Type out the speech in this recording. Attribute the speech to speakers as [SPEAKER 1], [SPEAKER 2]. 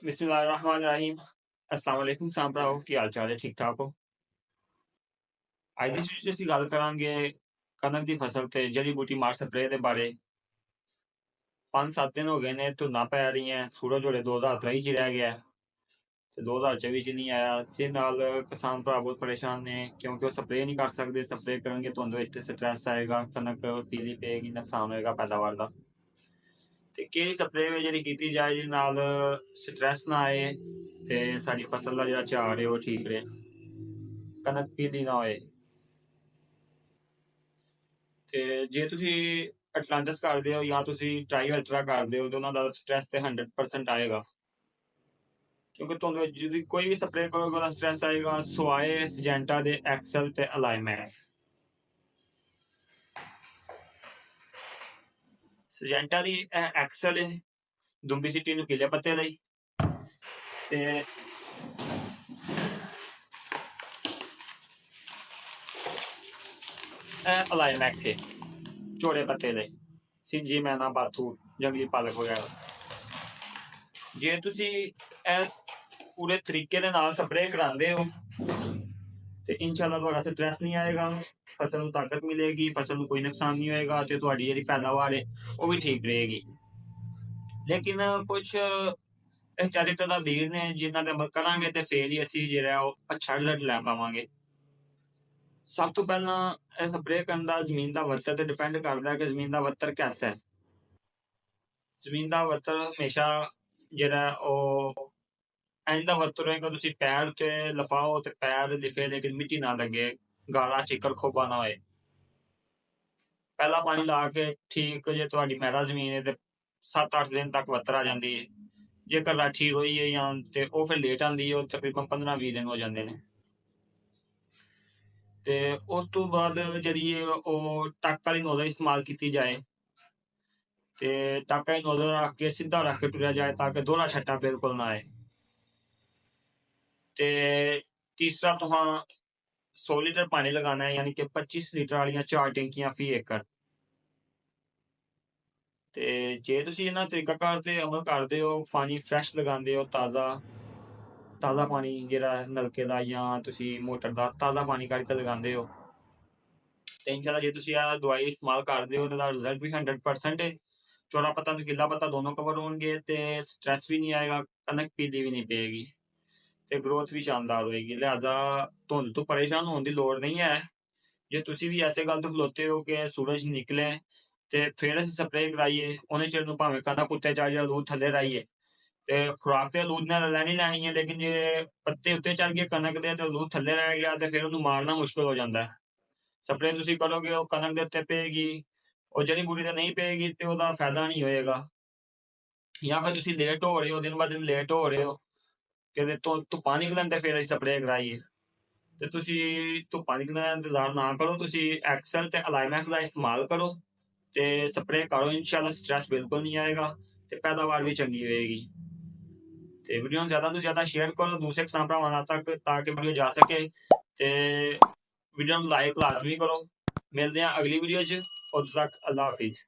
[SPEAKER 1] बिस्मिल्लाहिर्रहमानिर्रहीम। अस्सलाम वालेकुम साहब भराओ, की हाल चाल है? ठीक ठाक हो? ਅੱਜ ਦੀ ਸਟੇਜ 'ਚ ਅਸੀਂ ਗੱਲ ਕਰਾਂਗੇ ਕਣਕ ਦੀ ਫਸਲ ਤੇ ਜੜੀ ਬੂਟੀ ਮਾਰ ਸਪਰੇਅ ਦੇ ਬਾਰੇ। 5-7 ਦਿਨ ਹੋ ਗਏ ਨੇ, ਧੁੰਦਾਂ ਪੈ ਰਹੀਆਂ, ਸੂਰਜ ਹੋਲੇ 2023 ਚ ਰਹਿ ਗਿਆ ਤੇ 2024 ਚ ਨਹੀਂ ਆਇਆ, ਤੇ ਨਾਲ ਕਿਸਾਨ ਭਰਾ ਬਹੁਤ ਪਰੇਸ਼ਾਨ ਨੇ ਕਿਉਂਕਿ ਉਹ ਸਪਰੇਅ ਨਹੀਂ ਕਰ ਸਕਦੇ। ਸਪਰੇਅ ਕਰਨਗੇ ਧੁੰਦ ਵਿੱਚ ਤੇ ਸਟ੍ਰੈਸ ਆਏਗਾ, ਕਣਕ ਪੀਲੀ ਪਏਗੀ, ਨੁਕਸਾਨ ਹੋਏਗਾ ਪੈਦਾਵਾਰ ਦਾ। ਤੇ ਕਿਹੜੀ ਸਪਰੇਅ ਜਿਹੜੀ ਕੀਤੀ ਜਾਏ ਜਿਹਦੇ ਨਾਲ ਸਟ੍ਰੈਸ ਨਾ ਆਏ ਤੇ ਸਾਡੀ ਫਸਲ ਦਾ ਜਿਹੜਾ ਝਾੜ ਹੈ ਉਹ ਠੀਕ ਰਹੇ, ਕਣਕ ਪੀਲੀ ਨਾ ਹੋਏ। ਤੇ ਜੇ ਤੁਸੀਂ ਅਟਲਾਂਟਸ ਕਰਦੇ ਹੋ ਜਾਂ ਤੁਸੀਂ ਟਰਾਈ ਅਲਟਰਾ ਕਰਦੇ ਹੋ ਤੇ ਉਹਨਾਂ ਦਾ ਸਟ੍ਰੈਸ ਤੇ 100% ਆਏਗਾ, ਕਿਉਂਕਿ ਤੁਹਾਨੂੰ ਜਿਹਦੀ ਕੋਈ ਵੀ ਸਪਰੇਅ ਕਰੋਗੇ ਉਹਦਾ ਸਟ੍ਰੈਸ ਆਏਗਾ। ਸਵਾਏ ਸਿਜੈਂਟਾ ਦੇ ਐਕਸਲ ਤੇ ਅਲਾਈਮੈਂਟ। ਸਿਜੈਂਟਾ ਦੀ ਐਕਸਲ ਹੈ ਦੁੰਬੀ ਸਿੱਟੀ ਨੁਕੀਲੇ ਪੱਤੇ ਲਈ, ਤੇ ਅਲਾਈਮੈਕਸ ਹੈ ਚੌੜੇ ਪੱਤੇ ਲਈ, ਸਿੰਜੀ ਮੈਨਾ ਬਾਥੂ ਜੰਗਲੀ ਪਾਲਕ ਵਗੈਰਾ। ਜੇ ਤੁਸੀਂ ਇਹ ਪੂਰੇ ਤਰੀਕੇ ਦੇ ਨਾਲ ਸਪਰੇਅ ਕਰਾਉਂਦੇ ਹੋ ਤੇ ਇਨਸ਼ਾਅੱਲਾ ਤੁਹਾਡਾ ਸਟ੍ਰੈਸ ਨਹੀਂ ਆਏਗਾ, ਫਸਲ ਨੂੰ ਤਾਕਤ ਮਿਲੇਗੀ, ਫਸਲ ਨੂੰ ਕੋਈ ਨੁਕਸਾਨ ਨਹੀਂ ਹੋਏਗਾ ਤੇ ਤੁਹਾਡੀ ਜਿਹੜੀ ਪੈਦਾਵਾਰ ਹੈ ਉਹ ਵੀ ਠੀਕ ਰਹੇਗੀ। ਲੇਕਿਨ ਕੁਛ ਇਤਿਆਦਿਕ ਤਦਾਬੀਰ ਨੇ ਜਿਨ੍ਹਾਂ ਤੇ ਅਮਲ ਕਰਾਂਗੇ ਤੇ ਫੇਰ ਹੀ ਅਸੀਂ ਜਿਹੜਾ ਉਹ ਅੱਛਾ ਰਿਜ਼ਲਟ ਲੈ ਪਾਵਾਂਗੇ। ਸਭ ਤੋਂ ਪਹਿਲਾਂ ਇਹ ਸਪਰੇਅ ਕਰਨ ਦਾ ਜ਼ਮੀਨ ਦਾ ਵੱਤਰ ਤੇ ਡਿਪੈਂਡ ਕਰਦਾ ਕਿ ਜ਼ਮੀਨ ਦਾ ਵੱਤਰ ਕੈਸਾ ਹੈ। ਜ਼ਮੀਨ ਦਾ ਵੱਤਰ ਹਮੇਸ਼ਾ ਜਿਹੜਾ ਉਹ ਇੰਝ ਦਾ ਵੱਤਰ ਹੋਏਗਾ ਤੁਸੀਂ ਪੈਰ ਤੇ ਲਫਾਓ ਤੇ ਪੈਰ ਲਿਫੇ ਲੇਕਿਨ ਮਿੱਟੀ ਨਾ ਲੱਗੇ, ਗਾਲਾ ਚਿੱਕੜ ਖੋਬਾ ਨਾ ਹੋਏ। ਪਹਿਲਾ ਪਾਣੀ ਲਾ ਕੇ ਠੀਕ ਜੇ ਤੁਹਾਡੀ ਮੈਦਾ ਜ਼ਮੀਨ ਹੈ ਤੇ 7-8 ਦਿਨ ਤੱਕ ਵੱਤਰ ਆ ਜਾਂਦੀ ਹੈ। ਜੇਕਰ ਰਾਠੀ ਹੋਈ ਹੈ ਜਾਂ ਤੇ ਉਹ ਫਿਰ ਲੇਟ ਆਉਂਦੀ ਹੈ, ਉਹ ਤਕਰੀਬਨ 15-20 ਦਿਨ ਹੋ ਜਾਂਦੇ ਨੇ। ਤੇ ਉਸ ਤੋਂ ਬਾਅਦ ਜਿਹੜੀ ਉਹ ਟੱਕ ਵਾਲੀ ਨੋਜ਼ਲ ਇਸਤੇਮਾਲ ਕੀਤੀ ਜਾਏ ਤੇ ਟੱਕ ਵਾਲੀ ਨੋਜ਼ਲ ਰੱਖ ਕੇ ਸਿੱਧਾ ਰੱਖ ਕੇ ਟੁਰਿਆ ਜਾਏ ਤਾਂ ਕਿ ਦੋਹਰਾ ਛੱਟਾ ਬਿਲਕੁਲ ਨਾ ਆਏ। ਤੇ ਤੀਸਰਾ ਤੁਹਾਂ 100 ਲੀਟਰ ਪਾਣੀ ਲਗਾਉਣਾ ਹੈ, ਯਾਨੀ ਕਿ 25 ਲੀਟਰ ਵਾਲੀਆਂ 4 ਟੈਂਕੀਆਂ ਫੀ ਏਕੜ। ਤੇ ਜੇ ਤੁਸੀਂ ਇਹਨਾਂ ਤਰੀਕਾਕਾਰ ਤੇ ਅਮਲ ਕਰਦੇ ਹੋ, ਪਾਣੀ ਫਰੈਸ਼ ਲਗਾਉਂਦੇ ਹੋ, ਤਾਜ਼ਾ ਪਾਣੀ ਜਿਹੜਾ ਨਲਕੇ ਦਾ ਜਾਂ ਤੁਸੀਂ ਮੋਟਰ ਦਾ ਤਾਜ਼ਾ ਪਾਣੀ ਕੱਢ ਕੇ ਲਗਾਉਂਦੇ ਹੋ, ਤੇ ਇਨਸ਼ਾਅੱਲਾ ਜੇ ਤੁਸੀਂ ਇਹ ਦਵਾਈ ਇਸਤੇਮਾਲ ਕਰਦੇ ਹੋ ਤਾਂ ਉਹਦਾ ਰਿਜ਼ਲਟ ਵੀ 100% ਹੈ। ਚੌੜਾ ਪੱਤਾ ਤੇ ਗਿੱਲਾ ਪੱਤਾ ਦੋਨੋਂ ਕਵਰ ਹੋਣਗੇ ਤੇ ਸਟ੍ਰੈਸ ਵੀ ਨਹੀਂ ਆਏਗਾ, ਕਣਕ ਪੀਲੀ ਵੀ ਨਹੀਂ ਪਏਗੀ ਤੇ ਗਰੋਥ ਵੀ ਸ਼ਾਨਦਾਰ ਹੋਏਗੀ। ਲਿਹਾਜ਼ਾ ਧੁੰਦ ਤੋਂ ਪਰੇਸ਼ਾਨ ਹੋਣ ਦੀ ਲੋੜ ਨਹੀਂ ਹੈ। ਜੇ ਤੁਸੀਂ ਵੀ ਐਸੇ ਗੱਲ ਤੋਂ ਖਲੋਤੇ ਹੋ ਕਿ ਸੂਰਜ ਨਿਕਲੇ ਤੇ ਫਿਰ ਅਸੀਂ ਸਪਰੇਅ ਕਰਾਈਏ, ਉਹਨੇ ਚਿਰ ਨੂੰ ਭਾਵੇਂ ਕਣਕ ਉੱਤੇ ਚੜ ਜਾਏ, ਅਲੂਦ ਥੱਲੇ ਰਾਈਏ, ਤੇ ਖੁਰਾਕ ਤੇ ਅਲੂਦ ਨੇ ਲੈਣੀ ਹੈ, ਲੇਕਿਨ ਜੇ ਪੱਤੇ ਉੱਤੇ ਚੜ ਗਏ ਕਣਕ ਦੇ ਤੇ ਅਲੂਦ ਥੱਲੇ ਰਹਿ ਗਿਆ ਤੇ ਫਿਰ ਉਹਨੂੰ ਮਾਰਨਾ ਮੁਸ਼ਕਿਲ ਹੋ ਜਾਂਦਾ ਹੈ। ਸਪਰੇਅ ਤੁਸੀਂ ਕਰੋਗੇ ਉਹ ਕਣਕ ਦੇ ਉੱਤੇ ਪਏਗੀ, ਉਹ ਜੜੀ ਬੂਟੀ ਤੇ ਨਹੀਂ ਪਏਗੀ ਤੇ ਉਹਦਾ ਫਾਇਦਾ ਨਹੀਂ ਹੋਏਗਾ। ਜਾਂ ਫਿਰ ਤੁਸੀਂ ਲੇਟ ਹੋ ਰਹੇ ਹੋ, ਦਿਨ ਬ ਦਿਨ ਲੇਟ ਹੋ ਰਹੇ ਹੋ ਕਿ ਧੁੱਪਾਂ ਨਿਕਲਣ ਤੇ ਫਿਰ ਅਸੀਂ ਸਪਰੇਅ ਕਰਾਈਏ, ਤੇ ਤੁਸੀਂ ਧੁੱਪਾਂ ਨਿਕਲਣ ਦਾ ਇੰਤਜ਼ਾਰ ਨਾ ਕਰੋ, ਤੁਸੀਂ ਐਕਸਲ ਤੇ ਅਲਾਈਮੈਕਸ ਦਾ ਇਸਤੇਮਾਲ ਕਰੋ ਤੇ ਸਪਰੇਅ ਕਰੋ। ਇਨਸ਼ਾਅੱਲਾ ਸਟ੍ਰੈਸ ਬਿਲਕੁਲ ਨਹੀਂ ਆਏਗਾ ਤੇ ਪੈਦਾਵਾਰ ਵੀ ਚੰਗੀ ਹੋਏਗੀ। ਤੇ ਵੀਡੀਓ ਨੂੰ ਜ਼ਿਆਦਾ ਤੋਂ ਜ਼ਿਆਦਾ ਸ਼ੇਅਰ ਕਰੋ ਦੂਸਰੇ ਕਿਸਾਨ ਭਰਾਵਾਂ ਤੱਕ ਤਾਂ ਕਿ ਵੀਡੀਓ ਜਾ ਸਕੇ, ਤੇ ਵੀਡੀਓ ਨੂੰ ਲਾਈਕ ਲਾਜ਼ਮੀ ਕਰੋ। ਮਿਲਦੇ ਹਾਂ ਅਗਲੀ ਵੀਡੀਓ 'ਚ, ਉਦੋਂ ਤੱਕ ਅੱਲਾ ਹਾਫਿਜ਼।